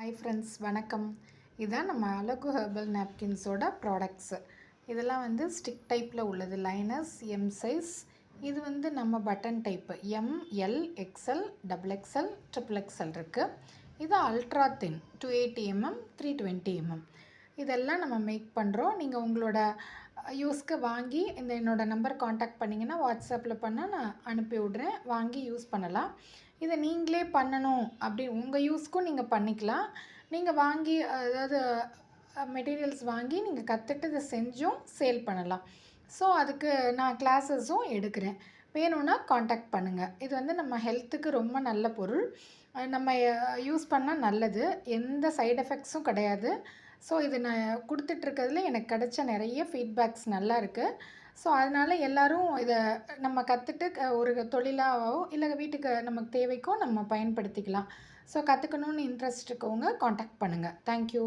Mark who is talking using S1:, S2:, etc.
S1: Hi friends, வணக்கம். இதான் நம்ம அழகு ஹெர்பல் நாப்கின்ஸோட ப்ராடக்ட்ஸு. இதெல்லாம் வந்து ஸ்டிக் டைப்பில் உள்ளது. லைனஸ் எம் சைஸ். இது வந்து நம்ம button type M, L, XL, double XL, triple XL இருக்குது. இது அல்ட்ரா தின் 280 mm, 320 mm. இதெல்லாம் நம்ம மேக் பண்ணுறோம். நீங்கள் உங்களோட யூஸ்க்கு வாங்கி என்னோடய நம்பர் காண்டாக்ட் பண்ணிங்கன்னா வாட்ஸ்அப்பில் பண்ணால் நான் அனுப்பி விட்றேன். வாங்கி யூஸ் பண்ணலாம். இதை நீங்களே பண்ணணும் அப்படி உங்கள் யூஸ்க்கும் நீங்கள் பண்ணிக்கலாம். நீங்கள் வாங்கி அதாவது மெட்டீரியல்ஸ் வாங்கி நீங்கள் கற்றுட்டு இதை செஞ்சும் சேல் பண்ணலாம். ஸோ அதுக்கு நான் கிளாஸஸும் எடுக்கிறேன். வேணும்னா காண்டாக்ட் பண்ணுங்கள். இது வந்து நம்ம ஹெல்த்துக்கு ரொம்ப நல்ல பொருள். நம்ம யூஸ் பண்ணால் நல்லது. எந்த சைடு எஃபெக்ட்ஸும் கிடையாது. ஸோ இது நான் கொடுத்துட்ருக்கிறதுல எனக்கு கிடைச்ச நிறைய ஃபீட்பேக்ஸ் நல்லா இருக்குது. ஸோ அதனால் எல்லோரும் இதை நம்ம கற்றுட்டு ஒரு தொழிலாகவோ இல்லை வீட்டுக்கு நமக்கு தேவைக்கோ நம்ம பயன்படுத்திக்கலாம். ஸோ கற்றுக்கணுன்னு இன்ட்ரெஸ்ட் இருக்கவங்க காண்டாக்ட் பண்ணுங்கள். தேங்க்யூ.